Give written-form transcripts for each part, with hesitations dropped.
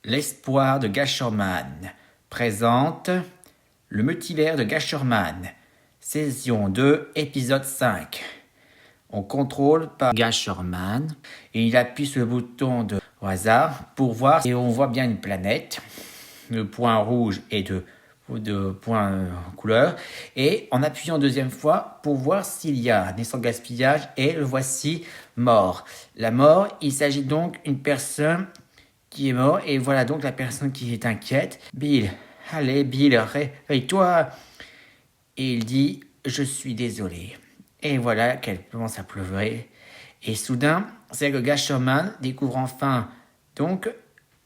L'espoir de Gasherman présente le multivers de Gasherman, saison 2, épisode 5. On contrôle par Gasherman et il appuie sur le bouton de au hasard pour voir et on voit bien une planète de points rouges et de points couleur, et en appuyant deuxième fois pour voir s'il y a des sans gaspillage, et le voici mort. La mort, il s'agit donc d'une personne qui est morte, et voilà donc la personne qui est inquiète. Bill, allez Bill, réveille-toi. Et il dit, je suis désolé. Et voilà qu'elle commence à pleurer. Et soudain, c'est que Gasherman découvre enfin donc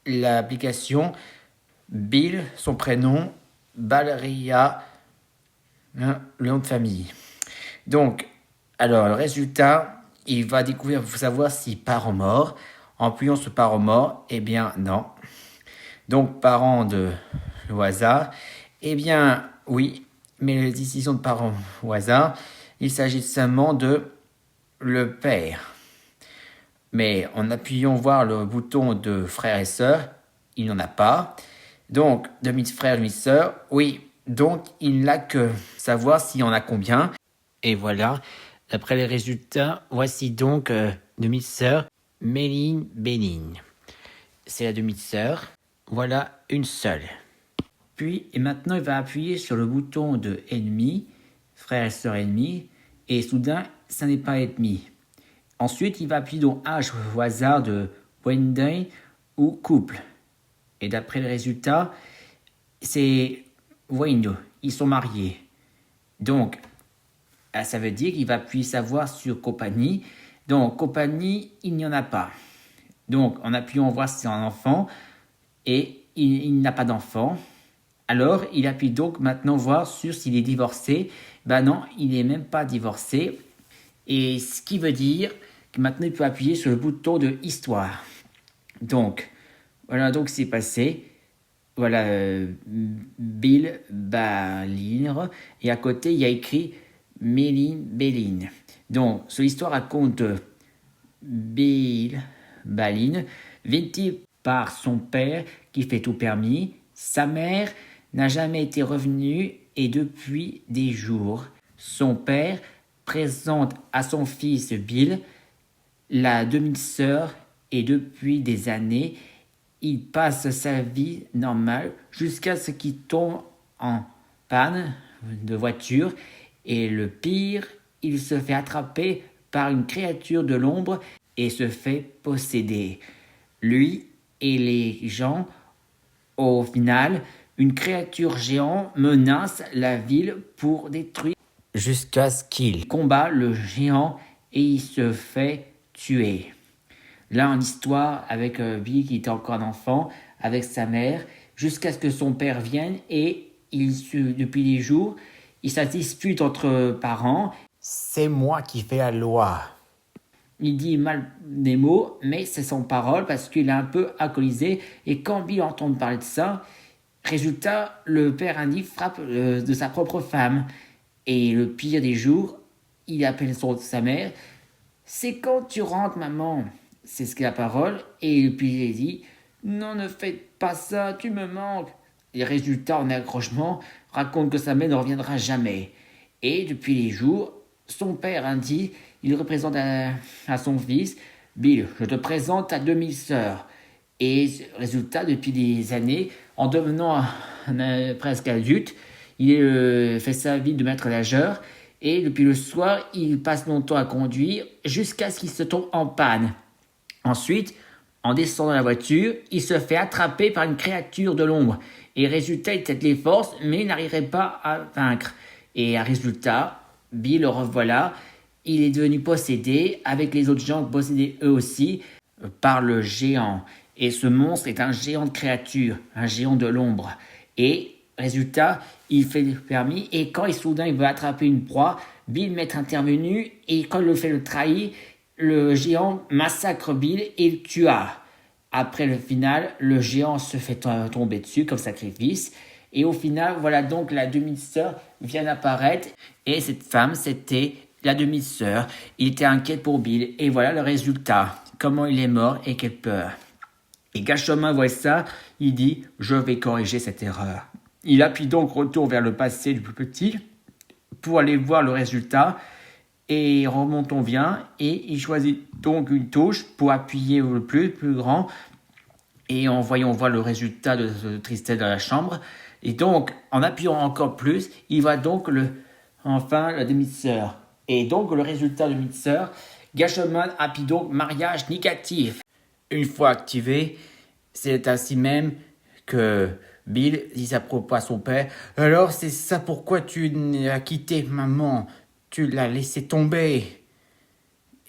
l'application Bill, son prénom, Valeria, le nom de famille. Donc, alors le résultat, il va découvrir, il faut savoir si parent mort. En appuyant sur parent mort, eh bien non. Donc parent de au hasard, eh bien oui, mais les décisions de parents au hasard, il s'agit seulement de le père. Mais en appuyant voir le bouton de frère et sœur, il n'en a pas. Donc, demi-frère, demi-sœur, oui. Donc, il n'a que savoir s'il y en a combien. Et voilà, après les résultats, voici donc demi-sœur, Méline Béline. C'est la demi-sœur. Voilà, une seule. Puis, et maintenant, il va appuyer sur le bouton de ennemi, frère et sœur ennemi, et soudain, ça n'est pas ennemi. Ensuite, il va appuyer dans H au hasard de Wendy ou couple. Et d'après le résultat, c'est Wayne, ils sont mariés. Donc, ça veut dire qu'il va appuyer savoir sur compagnie. Donc, compagnie, il n'y en a pas. Donc, en appuyant, on voit si c'est un enfant. Et il n'a pas d'enfant. Alors, il appuie donc maintenant voir sur s'il est divorcé. Ben non, il n'est même pas divorcé. Et ce qui veut dire que maintenant, il peut appuyer sur le bouton de histoire. Donc, voilà donc ce qui s'est passé. Voilà, Bill Baline. Et à côté, il y a écrit Méline Béline. Donc, sur l'histoire raconte Bill Baline, vaincu par son père qui fait tout permis. Sa mère n'a jamais été revenue et depuis des jours, son père présente à son fils Bill la demi-sœur et depuis des années, il passe sa vie normale jusqu'à ce qu'il tombe en panne de voiture et le pire, il se fait attraper par une créature de l'ombre et se fait posséder. Lui et les gens, au final, une créature géante menace la ville pour détruire jusqu'à ce qu'il combat le géant et il se fait tuer. Là, en histoire avec Bill qui était encore un enfant, avec sa mère, jusqu'à ce que son père vienne et depuis des jours, il se dispute entre parents. C'est moi qui fais la loi. Il dit mal des mots, mais c'est son parole parce qu'il est un peu alcoolisé. Et quand Bill entend parler de ça, résultat, le père Andy frappe de sa propre femme. Et le pire des jours, il appelle sa mère. C'est quand tu rentres, maman? C'est ce qu'est la parole. Et puis il dit, non, ne faites pas ça, tu me manques. Les résultats en accrochement racontent que sa mère ne reviendra jamais. Et depuis les jours, son père Andy, il représente à son fils, Bill, je te présente ta demi-sœur. Et résultat, depuis des années, en devenant presque adulte, il fait sa vie de maître nageur. Et depuis le soir, il passe longtemps à conduire jusqu'à ce qu'il se tombe en panne. Ensuite, en descendant de la voiture, il se fait attraper par une créature de l'ombre. Et résultat, il teste les forces, mais il n'arriverait pas à vaincre. Et à résultat, Bill le revoilà. Il est devenu possédé, avec les autres gens possédés eux aussi, par le géant. Et ce monstre est un géant de créature, un géant de l'ombre. Et résultat, il fait le permis, et quand soudain il veut attraper une proie, Bill m'est intervenu, et quand il le fait le trahir, le géant massacre Bill et le tua. Après le final, le géant se fait tomber dessus comme sacrifice. Et au final, voilà donc la demi-sœur vient d'apparaître. Et cette femme, c'était la demi-sœur. Il était inquiet pour Bill. Et voilà le résultat. Comment il est mort et quelle peur. Et Gashorman voit ça, il dit « Je vais corriger cette erreur ». Il appuie donc retour vers le passé du plus petit pour aller voir le résultat. Et remontons bien, et il choisit donc une touche pour appuyer le plus grand. Et on voit le résultat de Tristel dans la chambre. Et donc, en appuyant encore plus, il voit donc enfin la demi-sœur. Et donc, le résultat de demi-sœur, Gashorman appuie donc mariage négatif. Une fois activé, c'est ainsi même que Bill dit à propos à son père « Alors, c'est ça pourquoi tu as quitté maman, tu l'as laissé tomber. »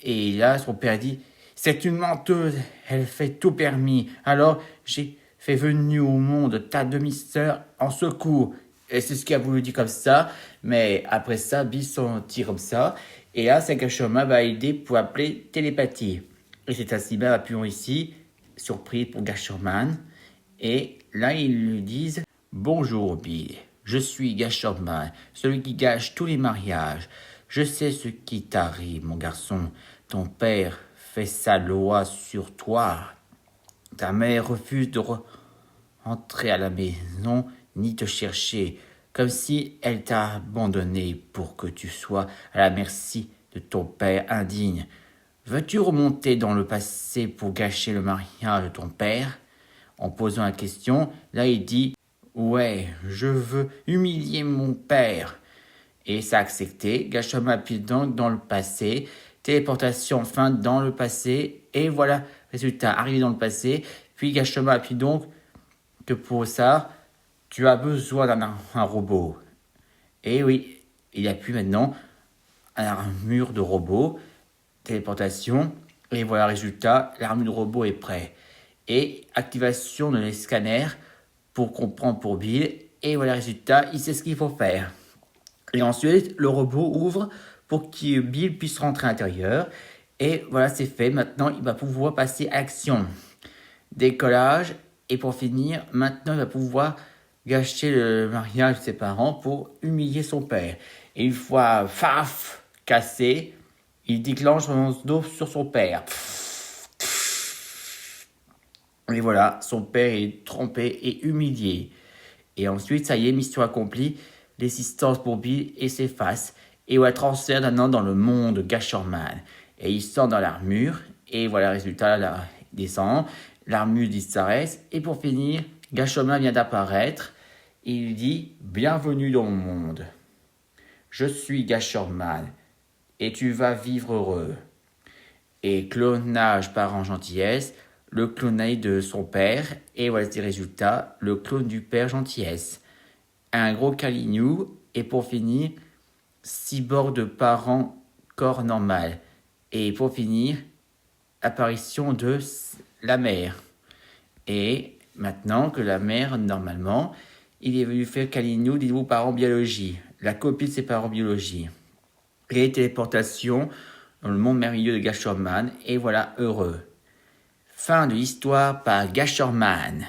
Et là, son père dit « C'est une menteuse, elle fait tout permis. Alors, j'ai fait venir au monde ta demi-sœur en secours. » Et c'est ce qu'il a voulu dire comme ça. Mais après ça, Bill s'en tire comme ça. Et là, c'est que Gashorman va aider pour appeler télépathie. Et c'est ainsi, ben, appuyons ici, surprise pour Gashorman. Et là, ils lui disent « Bonjour Bill, je suis Gashorman, celui qui gâche tous les mariages. Je sais ce qui t'arrive, mon garçon. Ton père fait sa loi sur toi. Ta mère refuse de rentrer à la maison ni te chercher, comme si elle t'a abandonné pour que tu sois à la merci de ton père indigne. Veux-tu remonter dans le passé pour gâcher le mariage de ton père ?» En posant la question, là il dit « Ouais, je veux humilier mon père. » Et ça a accepté. Gashorman appuie donc dans le passé. Téléportation enfin dans le passé. Et voilà, résultat, arrivé dans le passé. Puis Gashorman appuie donc que pour ça, tu as besoin d'un robot. Et oui, il appuie maintenant un mur de robot. Téléportation. Et voilà, résultat, l'armure de robot est prête. Et activation de les scanners pour comprendre pour Bill. Et voilà, résultat, il sait ce qu'il faut faire. Et ensuite, le robot ouvre pour que Bill puisse rentrer à l'intérieur. Et voilà, c'est fait. Maintenant, il va pouvoir passer à l'action. Décollage. Et pour finir, maintenant, il va pouvoir gâcher le mariage de ses parents pour humilier son père. Et une fois, faf, cassé, il déclenche son dos sur son père. Et voilà, son père est trompé et humilié. Et ensuite, ça y est, mission accomplie. L'existence pour Bill et s'efface. Et voilà, transfert maintenant dans le monde de Gashorman. Et il sort dans l'armure. Et voilà, résultat, là, il descend. L'armure disparaît. Et pour finir, Gashorman vient d'apparaître. Et il dit « Bienvenue dans mon monde. Je suis Gashorman. Et tu vas vivre heureux. » Et clonage par gentillesse. Le clonage de son père. Et voilà les résultats. Le clone du père gentillesse. Un gros calignou. Et pour finir, cyborg de parents corps normal. Et pour finir, apparition de la mère. Et maintenant que la mère, normalement, il est venu faire calignou des nouveaux parents biologie. La copie de ses parents biologie. Et téléportation dans le monde merveilleux de Gashorman. Et voilà, heureux. Fin de l'histoire par Gashorman.